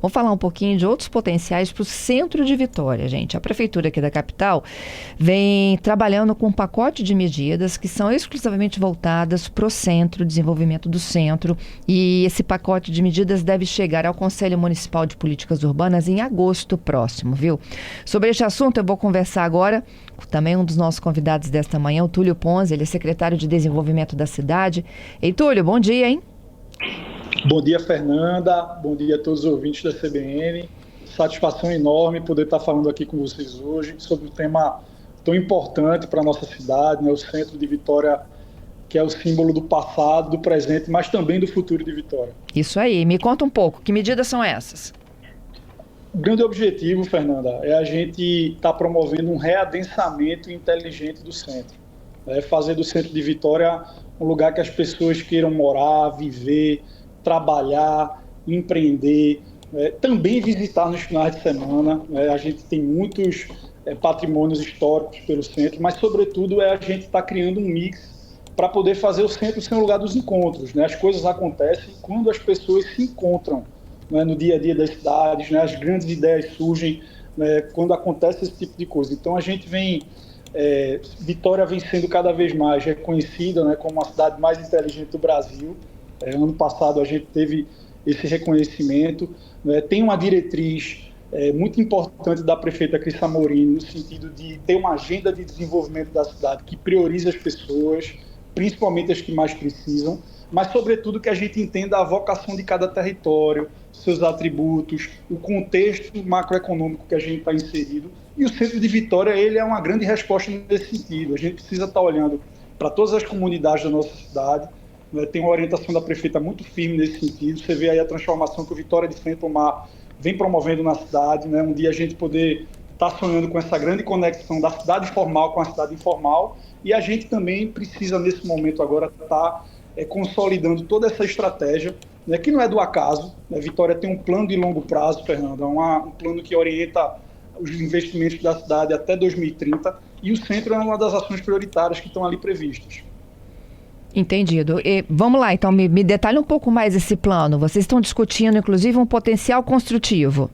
Vamos falar um pouquinho de outros potenciais para o centro de Vitória, gente. A prefeitura aqui da capital vem trabalhando com um pacote de medidas que são exclusivamente voltadas para o centro, desenvolvimento do centro. E esse pacote de medidas deve chegar ao Conselho Municipal de Políticas Urbanas em agosto próximo, viu? Sobre este assunto eu vou conversar agora com também um dos nossos convidados desta manhã, o Túlio Ponzi, ele é secretário de Desenvolvimento da cidade. Ei, Túlio, bom dia, hein? Bom dia, Fernanda. Bom dia a todos os ouvintes da CBN. Satisfação enorme poder estar falando aqui com vocês hoje sobre um tema tão importante para a nossa cidade, né? O centro de Vitória, que é o símbolo do passado, do presente, mas também do futuro de Vitória. Isso aí. Me conta um pouco, que medidas são essas? O grande objetivo, Fernanda, é a gente estar promovendo um readensamento inteligente do centro. Fazer do centro de Vitória um lugar que as pessoas queiram morar, viver, trabalhar, empreender, também visitar nos finais de semana. A gente tem muitos patrimônios históricos pelo centro, mas, sobretudo, a gente está criando um mix para poder fazer o centro ser um lugar dos encontros. As coisas acontecem quando as pessoas se encontram, no dia a dia das cidades, as grandes ideias surgem quando acontece esse tipo de coisa. Então, a gente Vitória vem sendo cada vez mais reconhecida como a cidade mais inteligente do Brasil. Ano passado a gente teve esse reconhecimento. Tem uma diretriz muito importante da prefeita Cris Amorim, no sentido de ter uma agenda de desenvolvimento da cidade que priorize as pessoas, principalmente as que mais precisam, mas, sobretudo, que a gente entenda a vocação de cada território, seus atributos, o contexto macroeconômico que a gente está inserido. E o centro de Vitória ele é uma grande resposta nesse sentido. A gente precisa estar olhando para todas as comunidades da nossa cidade. Tem uma orientação da prefeita muito firme nesse sentido. Você vê aí a transformação que o Vitória de Frente ao Mar vem promovendo na cidade. Um dia a gente poder estar sonhando com essa grande conexão da cidade formal com a cidade informal. E a gente também precisa, nesse momento agora, estar consolidando toda essa estratégia, que não é do acaso. Vitória tem um plano de longo prazo, Fernanda, um plano que orienta os investimentos da cidade até 2030, e o centro é uma das ações prioritárias que estão ali previstas. Entendido. E vamos lá, então, me detalhe um pouco mais esse plano. Vocês estão discutindo, inclusive, um potencial construtivo.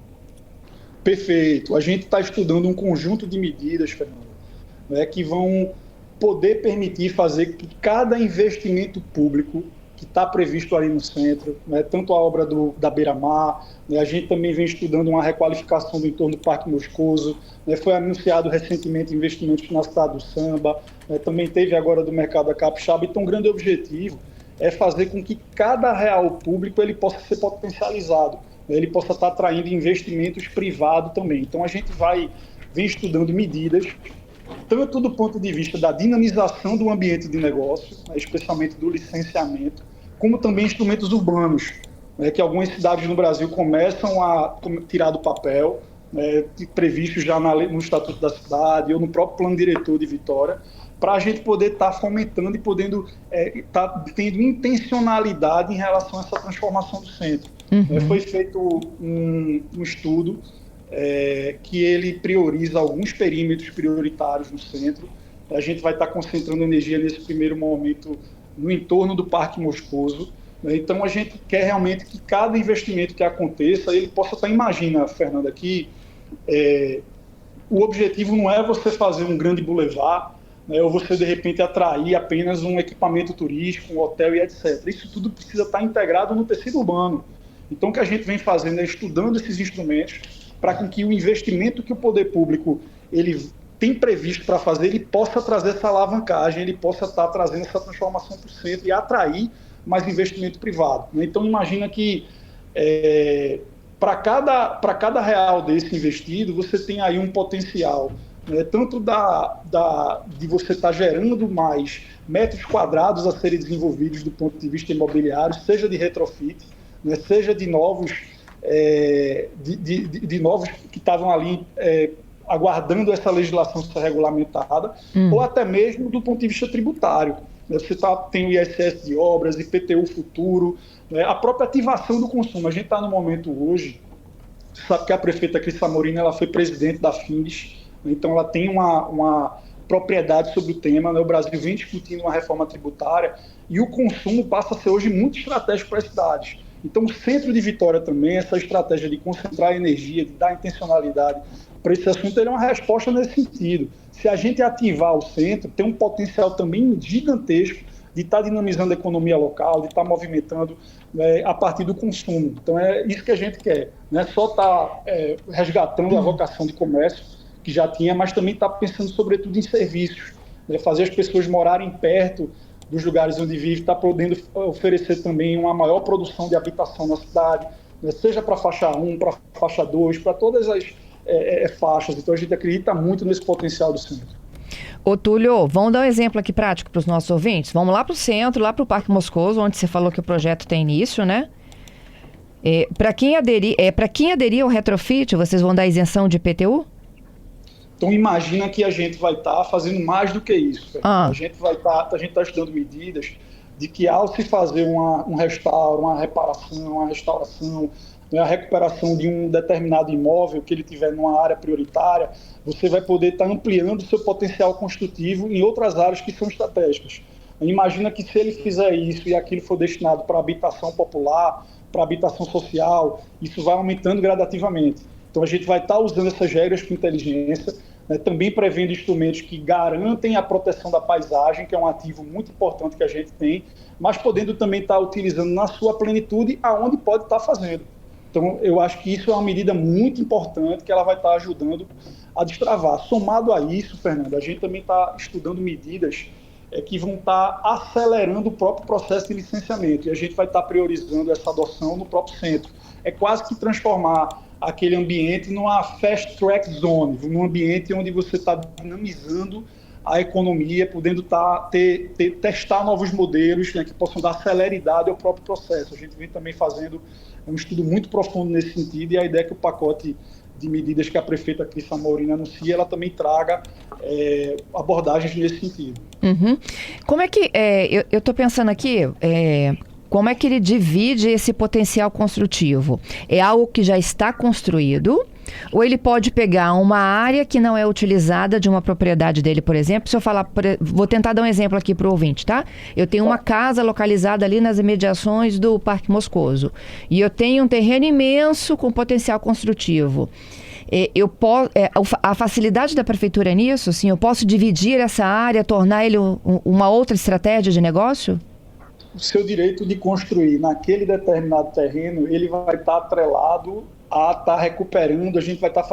Perfeito. A gente está estudando um conjunto de medidas, Fernanda, que vão poder permitir fazer que cada investimento público que está previsto ali no centro, tanto a obra da Beira-Mar, a gente também vem estudando uma requalificação do entorno do Parque Moscoso, foi anunciado recentemente investimentos na cidade do Samba, também teve agora do Mercado da Capixaba. Então, o grande objetivo é fazer com que cada real público ele possa ser potencializado, ele possa estar atraindo investimentos privados também. Então, a gente vem estudando medidas tanto do ponto de vista da dinamização do ambiente de negócio, especialmente do licenciamento, como também instrumentos urbanos, que algumas cidades no Brasil começam a tirar do papel, previstos já no Estatuto da Cidade ou no próprio Plano Diretor de Vitória, para a gente poder estar fomentando e podendo estar tendo intencionalidade em relação a essa transformação do centro. Foi feito um estudo que ele prioriza alguns perímetros prioritários no centro. A gente vai estar concentrando energia nesse primeiro momento no entorno do Parque Moscoso. Então, a gente quer realmente que cada investimento que aconteça, ele possa estar... Imagina, Fernanda, que o objetivo não é você fazer um grande boulevard, ou você, de repente, atrair apenas um equipamento turístico, um hotel e etc. Isso tudo precisa estar integrado no tecido urbano. Então, o que a gente vem fazendo é estudando esses instrumentos para que o investimento que o poder público ele tem previsto para fazer, ele possa trazer essa alavancagem, ele possa estar trazendo essa transformação para o centro e atrair mais investimento privado. Então, imagina que para cada real desse investido, você tem aí um potencial, tanto de você estar gerando mais metros quadrados a serem desenvolvidos do ponto de vista imobiliário, seja de retrofit, seja de novos de novos que estavam ali aguardando essa legislação ser regulamentada, ou até mesmo do ponto de vista tributário. Você tem o ISS de obras, IPTU futuro, a própria ativação do consumo. A gente está no momento hoje, você sabe que a prefeita Cris Amorim ela foi presidente da Findes, então ela tem uma propriedade sobre o tema. O Brasil vem discutindo uma reforma tributária e o consumo passa a ser hoje muito estratégico para as cidades. Então, o centro de Vitória também, essa estratégia de concentrar energia, de dar intencionalidade para esse assunto, ele é uma resposta nesse sentido. Se a gente ativar o centro, tem um potencial também gigantesco de estar dinamizando a economia local, de estar movimentando a partir do consumo. Então, é isso que a gente quer. Não é só estar resgatando a vocação de comércio que já tinha, mas também estar pensando, sobretudo, em serviços. Fazer as pessoas morarem perto dos lugares onde vivem, estar podendo oferecer também uma maior produção de habitação na cidade, seja para a faixa 1, para a faixa 2, para todas as faixas. Então, a gente acredita muito nesse potencial do centro. Ô, Túlio, vamos dar um exemplo aqui prático para os nossos ouvintes? Vamos lá para o centro, lá para o Parque Moscoso, onde você falou que o projeto tem início, né? Para quem aderir ao retrofit, vocês vão dar isenção de IPTU? Então, imagina que a gente vai estar fazendo mais do que isso. A gente está estudando medidas de que, ao se fazer um restauro, uma reparação, uma restauração, a recuperação de um determinado imóvel que ele tiver numa área prioritária, você vai poder estar ampliando o seu potencial construtivo em outras áreas que são estratégicas. Imagina que, se ele fizer isso e aquilo for destinado para habitação popular, para habitação social, isso vai aumentando gradativamente. Então, a gente vai estar usando essas regras com inteligência, também prevendo instrumentos que garantem a proteção da paisagem, que é um ativo muito importante que a gente tem, mas podendo também estar utilizando na sua plenitude aonde pode estar fazendo. Então, eu acho que isso é uma medida muito importante que ela vai estar ajudando a destravar. Somado a isso, Fernando, a gente também está estudando medidas que vão estar acelerando o próprio processo de licenciamento, e a gente vai estar priorizando essa adoção no próprio centro. É quase que transformar aquele ambiente numa fast track zone, num ambiente onde você está dinamizando a economia, podendo testar novos modelos, que possam dar celeridade ao próprio processo. A gente vem também fazendo um estudo muito profundo nesse sentido, e a ideia é que o pacote de medidas que a prefeita Cris Amorim anuncia, ela também traga abordagens nesse sentido. Uhum. Como é que, eu estou pensando aqui, como é que ele divide esse potencial construtivo? É algo que já está construído, ou ele pode pegar uma área que não é utilizada de uma propriedade dele, por exemplo? Se eu falar, vou tentar dar um exemplo aqui para o ouvinte, tá? Eu tenho uma casa localizada ali nas imediações do Parque Moscoso, e eu tenho um terreno imenso com potencial construtivo. A facilidade da prefeitura nisso, assim, eu posso dividir essa área, tornar ele uma outra estratégia de negócio? O seu direito de construir naquele determinado terreno, ele vai estar atrelado a estar recuperando, a gente vai estar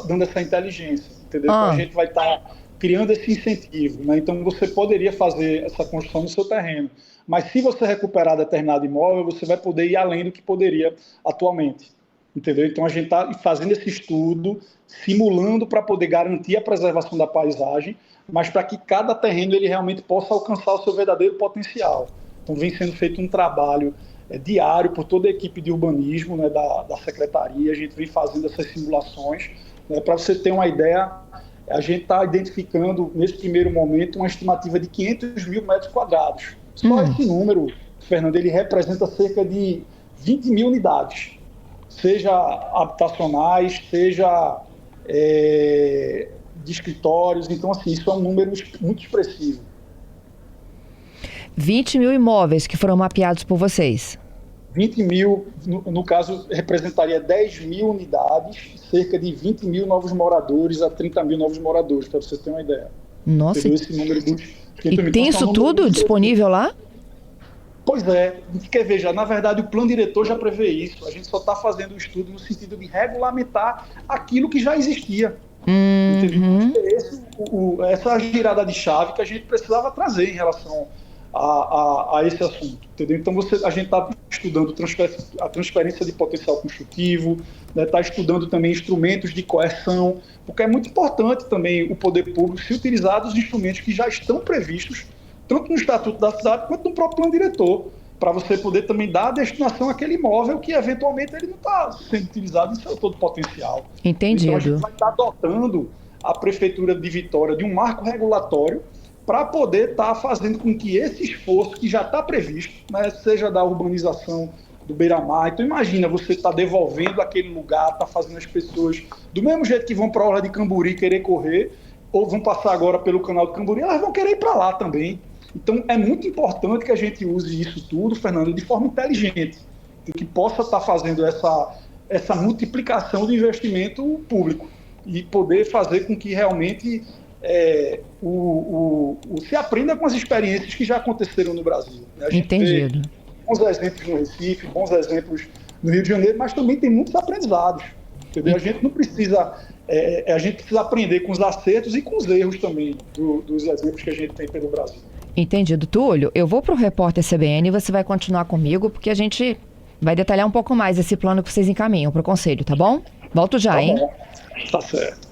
dando essa inteligência, entendeu? Então, a gente vai estar criando esse incentivo, né? Então, você poderia fazer essa construção no seu terreno, mas se você recuperar determinado imóvel, você vai poder ir além do que poderia atualmente, entendeu? Então, a gente está fazendo esse estudo, simulando para poder garantir a preservação da paisagem, mas para que cada terreno ele realmente possa alcançar o seu verdadeiro potencial. Então, vem sendo feito um trabalho diário por toda a equipe de urbanismo, né, da secretaria. A gente vem fazendo essas simulações. Para você ter uma ideia, a gente está identificando, nesse primeiro momento, uma estimativa de 500 mil metros quadrados. Só esse número, Fernando, ele representa cerca de 20 mil unidades, seja habitacionais, seja de escritórios. Então, assim, isso é um número muito expressivo. 20 mil imóveis que foram mapeados por vocês. 20 mil, no caso, representaria 10 mil unidades, cerca de 20 mil novos moradores a 30 mil novos moradores, para você ter uma ideia. Nossa. Esse número e tem isso tudo disponível lá? Pois é. Quer ver, na verdade, o plano diretor já prevê isso. A gente só está fazendo o estudo no sentido de regulamentar aquilo que já existia. Essa girada de chave que a gente precisava trazer em relação a esse assunto, entendeu? Então, a gente está estudando a transferência de potencial construtivo, está estudando também instrumentos de coerção, porque é muito importante também o poder público se utilizar dos instrumentos que já estão previstos, tanto no Estatuto da Cidade quanto no próprio plano diretor, para você poder também dar a destinação àquele imóvel que, eventualmente, ele não está sendo utilizado em seu todo potencial. Entendido. Então, a gente vai estar dotando a Prefeitura de Vitória de um marco regulatório para poder estar fazendo com que esse esforço que já está previsto, né, seja da urbanização do Beira-Mar. Então, imagina, você está devolvendo aquele lugar, está fazendo as pessoas, do mesmo jeito que vão para a Orla de Camburi querer correr, ou vão passar agora pelo canal de Camburi, elas vão querer ir para lá também. Então, é muito importante que a gente use isso tudo, Fernando, de forma inteligente. que possa estar fazendo essa multiplicação do investimento público e poder fazer com que realmente se aprenda com as experiências que já aconteceram no Brasil. A gente Entendido. vê bons exemplos no Recife, bons exemplos no Rio de Janeiro, mas também tem muitos aprendizados. Entendeu? A gente não precisa... a gente precisa aprender com os acertos e com os erros também dos exemplos que a gente tem pelo Brasil. Entendido. Túlio, eu vou para o Repórter CBN e você vai continuar comigo, porque a gente vai detalhar um pouco mais esse plano que vocês encaminham para o Conselho, tá bom? Volto já, hein? Tá certo.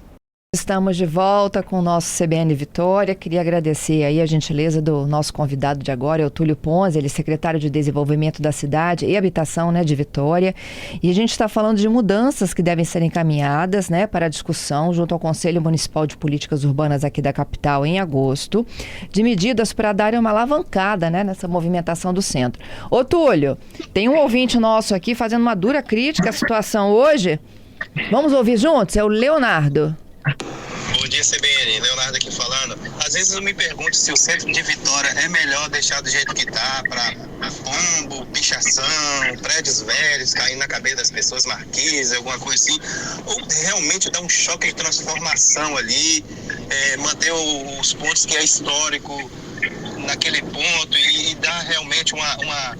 Estamos de volta com o nosso CBN Vitória. Queria agradecer aí a gentileza do nosso convidado de agora, é o Túlio Ponzi, ele é secretário de Desenvolvimento da Cidade e Habitação, né, de Vitória. E a gente está falando de mudanças que devem ser encaminhadas, né, para a discussão junto ao Conselho Municipal de Políticas Urbanas aqui da capital em agosto, de medidas para darem uma alavancada, né, nessa movimentação do centro. Ô Túlio, tem um ouvinte nosso aqui fazendo uma dura crítica à situação hoje. Vamos ouvir juntos? É o Leonardo. Bom dia, CBN. Leonardo aqui falando. Às vezes eu me pergunto se o centro de Vitória é melhor deixar do jeito que tá, para pombo, pichação, prédios velhos caindo na cabeça das pessoas, marquises, alguma coisa assim, ou realmente dar um choque de transformação ali, manter os pontos que é histórico naquele ponto e dar realmente uma ar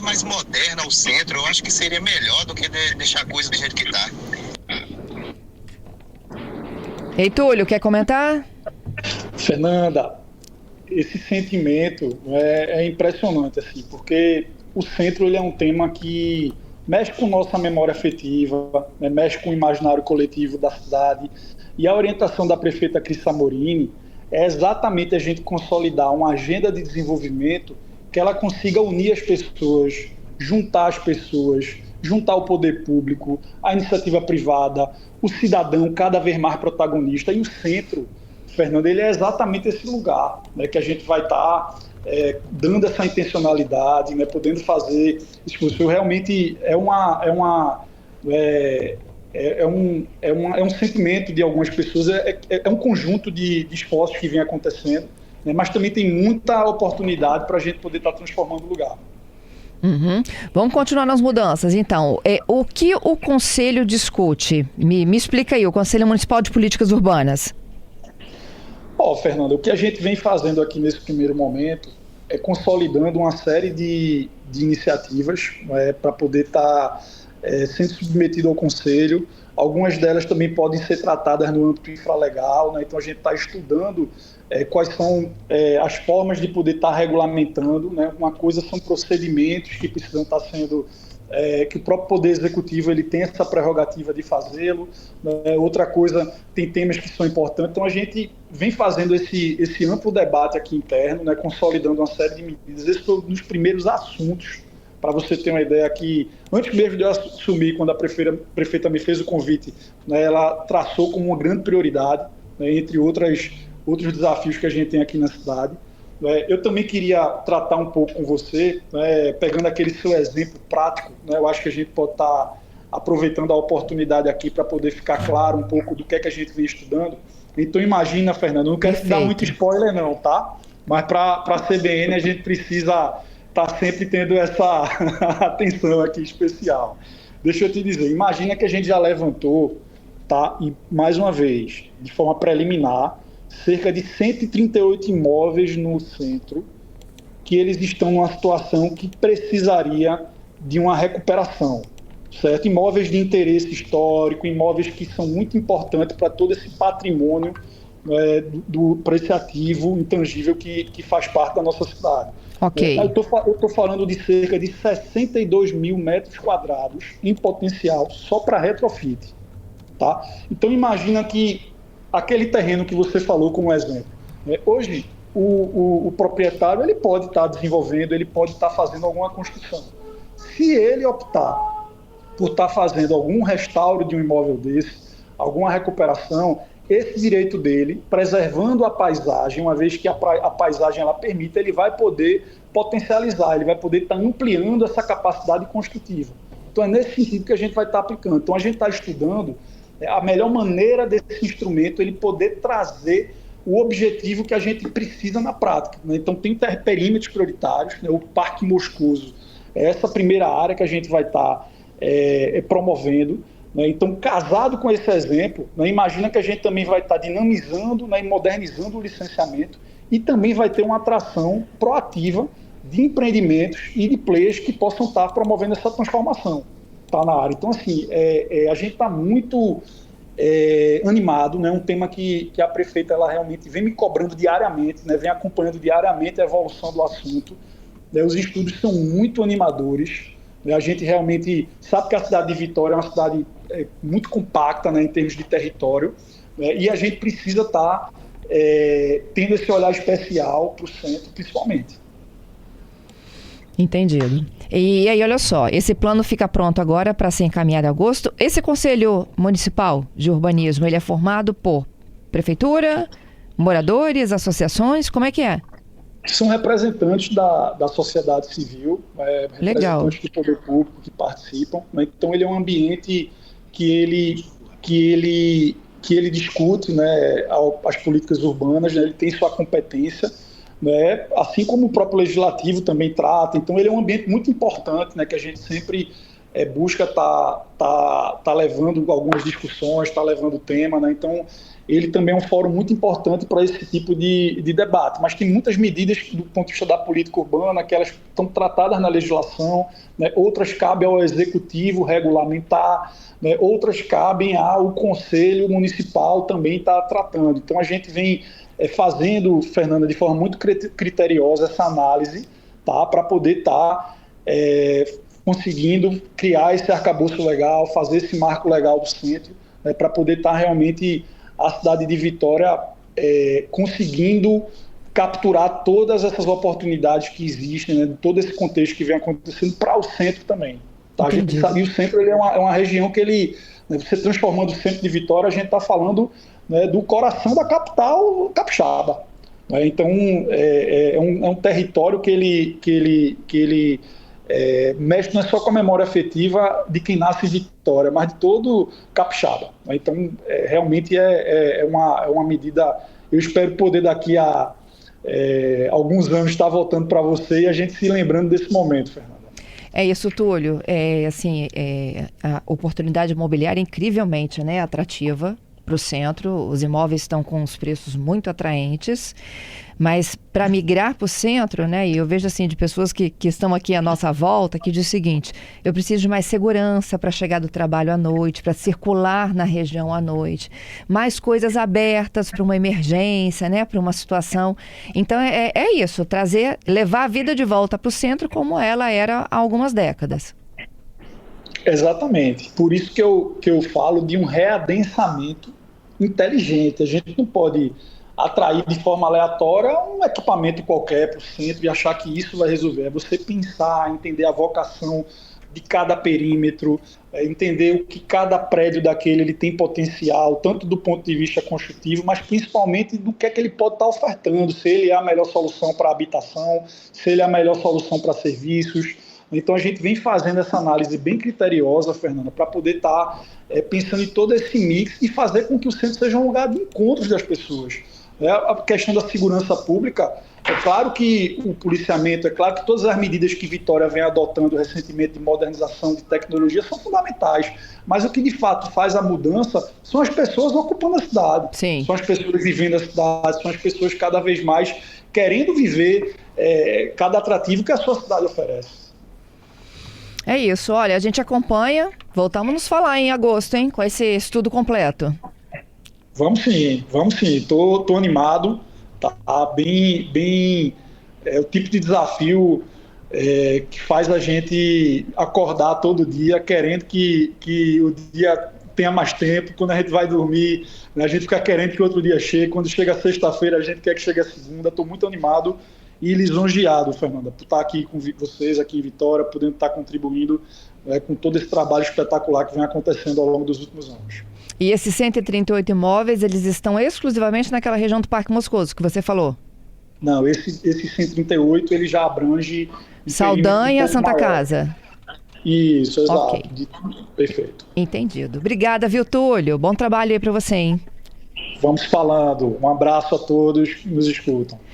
mais moderna ao centro. Eu acho que seria melhor do que deixar a coisa do jeito que tá. Ei, Túlio, quer comentar? Fernanda, esse sentimento é impressionante, assim, porque o centro ele é um tema que mexe com nossa memória afetiva, né, mexe com o imaginário coletivo da cidade, e a orientação da prefeita Cris Samorini é exatamente a gente consolidar uma agenda de desenvolvimento que ela consiga unir as pessoas, juntar as pessoas, juntar o poder público, a iniciativa privada, o cidadão cada vez mais protagonista. E o centro, Fernando, ele é exatamente esse lugar, né, que a gente vai estar dando essa intencionalidade, né, podendo fazer isso. Realmente é um sentimento de algumas pessoas, é um conjunto de esforços que vem acontecendo, né, mas também tem muita oportunidade para a gente poder estar transformando o lugar. Uhum. Vamos continuar nas mudanças, então. O que o Conselho discute? Me explica aí, o Conselho Municipal de Políticas Urbanas. Fernando, o que a gente vem fazendo aqui nesse primeiro momento é consolidando uma série de iniciativas, né, para poder estar sendo submetido ao Conselho. Algumas delas também podem ser tratadas no âmbito infralegal, né? Então a gente está estudando quais são as formas de poder estar regulamentando, né? Uma coisa são procedimentos que precisam estar sendo, que o próprio Poder Executivo ele tem essa prerrogativa de fazê-lo, né? Outra coisa, tem temas que são importantes. Então a gente vem fazendo esse amplo debate aqui interno, né? Consolidando uma série de medidas. Esses foram os primeiros assuntos, para você ter uma ideia, que antes mesmo de eu assumir, quando a prefeita me fez o convite, né, ela traçou como uma grande prioridade, né, entre outros desafios que a gente tem aqui na cidade. Eu também queria tratar um pouco com você, né, pegando aquele seu exemplo prático, né, eu acho que a gente pode estar aproveitando a oportunidade aqui para poder ficar claro um pouco do que é que a gente vem estudando. Então imagina, Fernando, não quero te dar muito spoiler não, tá? Mas para a CBN a gente precisa estar sempre tendo essa atenção aqui especial. Deixa eu te dizer, imagina que a gente já levantou, tá? E mais uma vez, de forma preliminar, cerca de 138 imóveis no centro, que eles estão numa situação que precisaria de uma recuperação, certo? Imóveis de interesse histórico, imóveis que são muito importantes para todo esse patrimônio, para esse ativo intangível que faz parte da nossa cidade. Ok. Eu estou falando de cerca de 62 mil metros quadrados em potencial só para retrofit. Tá? Então imagina que aquele terreno que você falou como exemplo, né? Hoje o proprietário ele pode estar desenvolvendo, ele pode estar fazendo alguma construção. Se ele optar por estar fazendo algum restauro de um imóvel desse, alguma recuperação, esse direito dele, preservando a paisagem, uma vez que a paisagem ela permite, ele vai poder potencializar, ele vai poder estar ampliando essa capacidade construtiva. Então é nesse sentido que a gente vai estar aplicando. Então a gente está estudando a melhor maneira desse instrumento ele poder trazer o objetivo que a gente precisa na prática, né? Então tem perímetros prioritários, né? O Parque Moscoso é essa primeira área que a gente vai estar promovendo. Né? Então, casado com esse exemplo, né, imagina que a gente também vai estar dinamizando, né, e modernizando o licenciamento e também vai ter uma atração proativa de empreendimentos e de players que possam estar promovendo essa transformação, tá, na área. Então, assim, a gente está muito animado, né? Um tema que a prefeita ela realmente vem me cobrando diariamente, né? Vem acompanhando diariamente a evolução do assunto. Né? Os estudos são muito animadores. Né? A gente realmente sabe que a cidade de Vitória é uma cidade muito compacta, né, em termos de território, né? E a gente precisa estar tendo esse olhar especial para o centro, principalmente. Entendido. E aí, olha só, esse plano fica pronto agora para ser encaminhado em agosto. Esse Conselho Municipal de Urbanismo, ele é formado por prefeitura, moradores, associações, como é que é? São representantes da sociedade civil, representantes do poder público que participam, né? Então ele é um ambiente que ele discute, né, as políticas urbanas, né? Ele tem sua competência, né, assim como o próprio legislativo também trata. Então ele é um ambiente muito importante, né, que a gente sempre busca tá levando algumas discussões, tá levando o tema, né? Então ele também é um fórum muito importante para esse tipo de debate, mas tem muitas medidas do ponto de vista da política urbana que elas estão tratadas na legislação, né? Outras cabem ao executivo regulamentar, né? Outras cabem ao Conselho Municipal também estar tratando. Então a gente vem fazendo, Fernanda, de forma muito criteriosa essa análise, tá? Para poder estar conseguindo criar esse arcabouço legal, fazer esse marco legal do centro, né? Para poder estar realmente a cidade de Vitória conseguindo capturar todas essas oportunidades que existem, né, de todo esse contexto que vem acontecendo para o centro também. Tá? A gente sabe que o centro ele é uma região que ele, né, você transformando o centro de Vitória, a gente está falando, né, do coração da capital capixaba. Né? Então é um território que ele mexe não é só com a memória afetiva de quem nasce em Vitória, mas de todo capixaba. Então, realmente é uma medida. Eu espero poder daqui a alguns anos estar voltando para você e a gente se lembrando desse momento, Fernanda. É isso, Túlio. A oportunidade imobiliária é incrivelmente, né, atrativa para o centro. Os imóveis estão com os preços muito atraentes. Mas para migrar para o centro, né, e eu vejo assim de pessoas que estão aqui à nossa volta, que diz o seguinte: eu preciso de mais segurança para chegar do trabalho à noite, para circular na região à noite, mais coisas abertas para uma emergência, né, para uma situação. Então é isso, levar a vida de volta para o centro como ela era há algumas décadas. Exatamente. Por isso que eu falo de um readensamento inteligente. A gente não pode atrair de forma aleatória um equipamento qualquer para o centro e achar que isso vai resolver. É você pensar, entender a vocação de cada perímetro, entender o que cada prédio daquele ele tem potencial, tanto do ponto de vista construtivo, mas principalmente do que é que ele pode estar ofertando, se ele é a melhor solução para habitação, se ele é a melhor solução para serviços. Então a gente vem fazendo essa análise bem criteriosa, Fernanda, para poder estar pensando em todo esse mix e fazer com que o centro seja um lugar de encontros das pessoas. A questão da segurança pública, é claro que o policiamento, é claro que todas as medidas que Vitória vem adotando recentemente de modernização, de tecnologia, são fundamentais. Mas o que de fato faz a mudança são as pessoas ocupando a cidade. Sim. São as pessoas vivendo a cidade, são as pessoas cada vez mais querendo viver cada atrativo que a sua cidade oferece. É isso, olha, a gente acompanha, voltamos a nos falar em agosto, hein, com esse estudo completo. Vamos sim. Tô animado, tá bem o tipo de desafio que faz a gente acordar todo dia querendo que o dia tenha mais tempo. Quando a gente vai dormir, né, a gente fica querendo que o outro dia chegue. Quando chega sexta-feira, a gente quer que chegue a segunda. Estou muito animado e lisonjeado, Fernanda, por estar aqui com vocês, aqui em Vitória, podendo estar contribuindo com todo esse trabalho espetacular que vem acontecendo ao longo dos últimos anos. E esses 138 imóveis, eles estão exclusivamente naquela região do Parque Moscoso, que você falou? Não, esse 138, ele já abrange... Saldanha, Santa maior. Casa. Isso, exato. Okay. Perfeito. Entendido. Obrigada, viu, Túlio? Bom trabalho aí para você, hein? Vamos falando. Um abraço a todos que nos escutam.